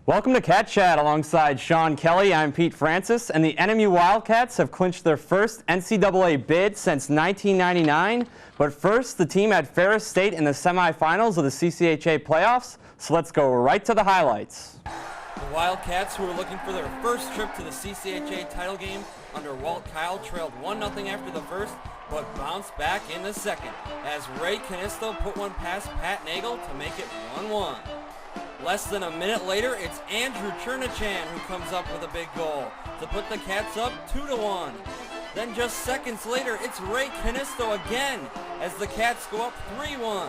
Welcome to Cat Chat alongside Sean Kelly. I'm Pete Francis, and the NMU Wildcats have clinched their first NCAA bid since 1999. But first, the team had Ferris State in the semifinals of the CCHA Playoffs, so let's go right to the highlights. The Wildcats, who were looking for their first trip to the CCHA title game under Walt Kyle, trailed 1-0 after the first, but bounced back in the second, as Ray Kaunisto put one past Pat Nagel to make it 1-1. Less than a minute later, it's Andrew Chernachan who comes up with a big goal to put the Cats up 2-1. Then just seconds later, it's Ray Kaunisto again as the Cats go up 3-1.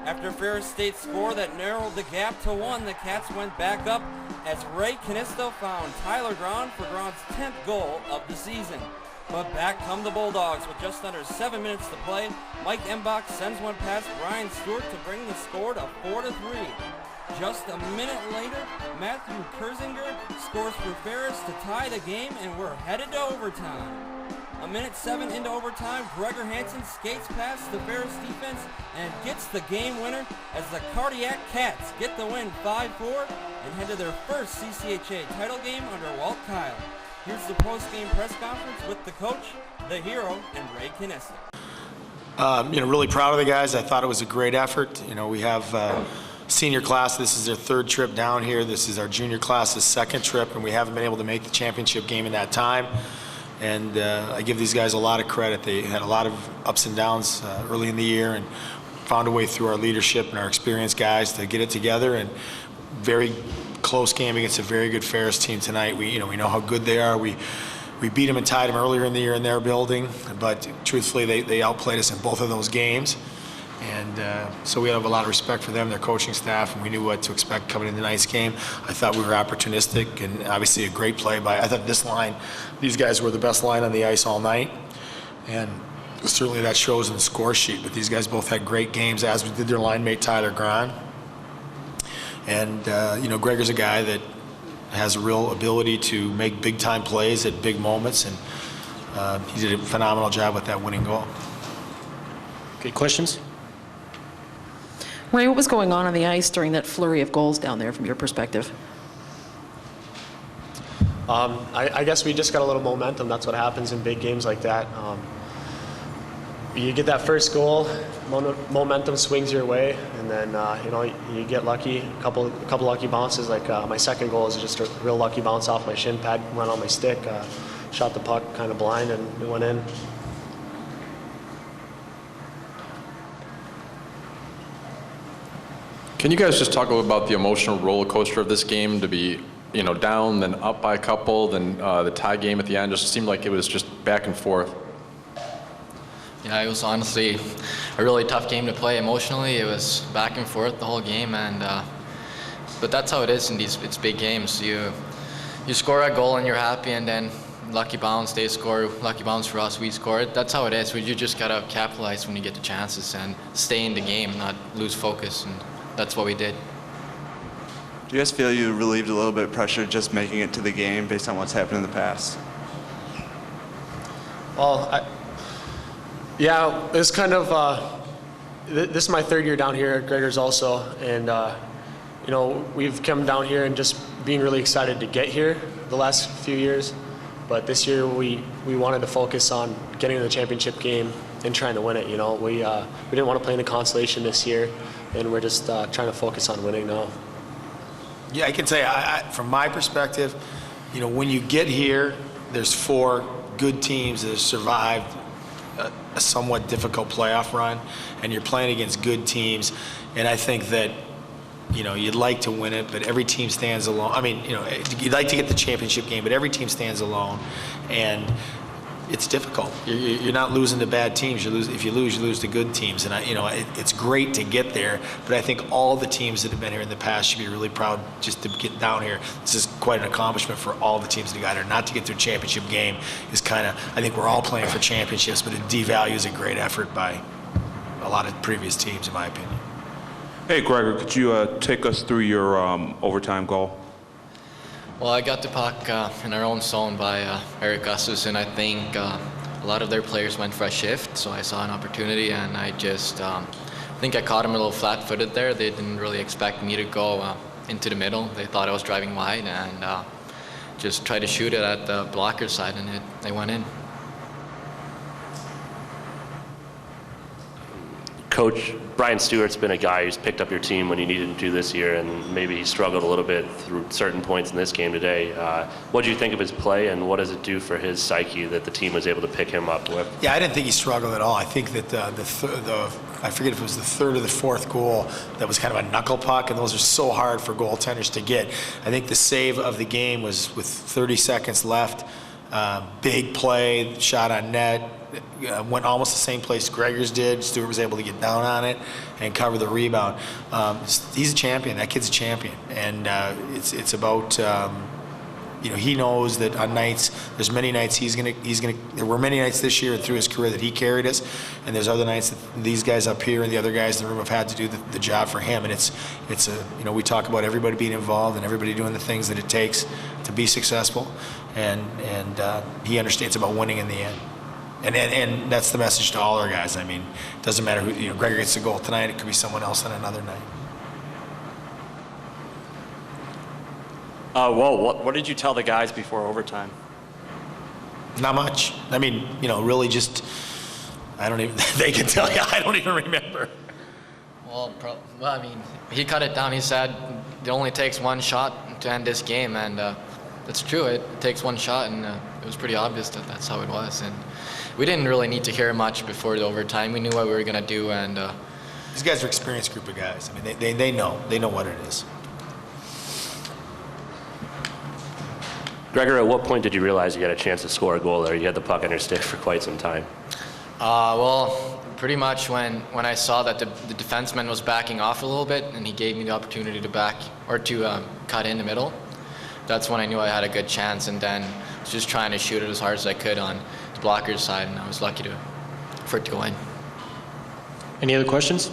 After Ferris State's score that narrowed the gap to 1, the Cats went back up as Ray Kaunisto found Tyler Grahn for Grahn's 10th goal of the season. But back come the Bulldogs with just under 7 minutes to play. Mike Embach sends one past Brian Stewart to bring the score to 4-3. Just a minute later, Matthew Kersinger scores for Ferris to tie the game, and we're headed to overtime. A minute 7 into overtime, Gregor Hanson skates past the Ferris defense and gets the game winner as the Cardiac Cats get the win 5-4 and head to their first CCHA title game under Walt Kyle. Here's the post-game press conference with the coach, the hero, and Ray Kaunisto. Really proud of the guys. I thought it was a great effort. We have senior class. This is their third trip down here. This is our junior class's second trip, and we haven't been able to make the championship game in that time. And I give these guys a lot of credit. They had a lot of ups and downs early in the year and found a way through our leadership and our experienced guys to get it together. And very close game against a very good Ferris team tonight. We know how good they are. We beat them and tied them earlier in the year in their building, but truthfully they outplayed us in both of those games. And so we have a lot of respect for them, their coaching staff, and we knew what to expect coming into tonight's game. I thought we were opportunistic, and obviously a great play by, I thought this line, these guys were the best line on the ice all night. And certainly that shows in the score sheet, but these guys both had great games, as did their line mate Tyler Grahn. And Gregor's a guy that has a real ability to make big time plays at big moments, and he did a phenomenal job with that winning goal. Okay, questions? Ray, what was going on the ice during that flurry of goals down there from your perspective? I guess we just got a little momentum. That's what happens in big games like that. You get that first goal, momentum swings your way, and then you get lucky. A couple lucky bounces. Like my second goal is just a real lucky bounce off my shin pad, went on my stick, shot the puck kind of blind, and it went in. Can you guys just talk a little about the emotional roller coaster of this game, to be down, then up by a couple, then the tie game at the end? Just seemed like it was just back and forth. Yeah, it was honestly a really tough game to play emotionally. It was back and forth the whole game, but that's how it is in it's big games. You score a goal and you're happy, and then lucky bounce, they score, lucky bounce for us, we score. That's how it is. You just gotta capitalize when you get the chances and stay in the game, not lose focus, and that's what we did. Do you guys feel you relieved a little bit of pressure just making it to the game based on what's happened in the past? Well, it's kind of, this is my third year down here. Gregor's also, and we've come down here and just being really excited to get here the last few years. But this year we wanted to focus on getting to the championship game and trying to win it. We didn't want to play in the consolation this year, and we're just trying to focus on winning now. Yeah, I can say, from my perspective, when you get here, there's 4 good teams that have survived a somewhat difficult playoff run, and you're playing against good teams, and I think that you'd like to win it, but every team stands alone. I mean, you'd like to get the championship game, but every team stands alone, and it's difficult. You're not losing to bad teams. If you lose to good teams, and it's great to get there. But I think all the teams that have been here in the past should be really proud just to get down here. This is quite an accomplishment for all the teams that got here. Not to get to a championship game is kind of. I think we're all playing for championships, but it devalues a great effort by a lot of previous teams, in my opinion. Hey, Gregor, could you take us through your overtime goal? Well, I got the puck in our own zone by Eric Gustus, and I think a lot of their players went for a shift, so I saw an opportunity, and I just think I caught him a little flat-footed there. They didn't really expect me to go into the middle. They thought I was driving wide, and just tried to shoot it at the blocker side, and they went in. Coach, Brian Stewart's been a guy who's picked up your team when you needed him to this year, and maybe he struggled a little bit through certain points in this game today. What do you think of his play, and what does it do for his psyche that the team was able to pick him up with? Yeah, I didn't think he struggled at all. I think that I forget if it was the third or the fourth goal that was kind of a knuckle puck, and those are so hard for goaltenders to get. I think the save of the game was with 30 seconds left. Big play, shot on net. Went almost the same place Gregor's did. Stewart was able to get down on it and cover the rebound. He's a champion. That kid's a champion, and it's about he knows that on nights, there's many nights there were many nights this year and through his career that he carried us, and there's other nights that these guys up here and the other guys in the room have had to do the job for him. And we talk about everybody being involved and everybody doing the things that it takes to be successful, and he understands about winning in the end. And that's the message to all our guys. I mean, it doesn't matter who, Gregor gets the goal tonight, it could be someone else on another night. What did you tell the guys before overtime? Not much. I mean, really just, they can tell you, I don't even remember. Well, I mean, he cut it down. He said it only takes one shot to end this game, and that's true. It takes one shot, and it was pretty obvious that that's how it was. And we didn't really need to hear much before the overtime. We knew what we were going to do, and these guys are an experienced group of guys. I mean, they know what it is. Gregor, at what point did you realize you had a chance to score a goal there? You had the puck on your stick for quite some time. Well, pretty much when I saw that the defenseman was backing off a little bit, and he gave me the opportunity to cut in the middle. That's when I knew I had a good chance, and then I was just trying to shoot it as hard as I could on the blocker's side, and I was lucky for it to go in. Any other questions?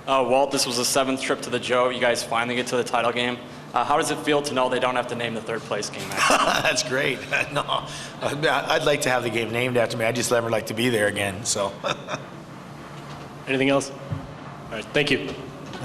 Walt, this was the 7th trip to the Joe. You guys finally get to the title game. How does it feel to know they don't have to name the third place game after? That's great. No, I'd like to have the game named after me. I just never like to be there again. So. Anything else? All right, thank you.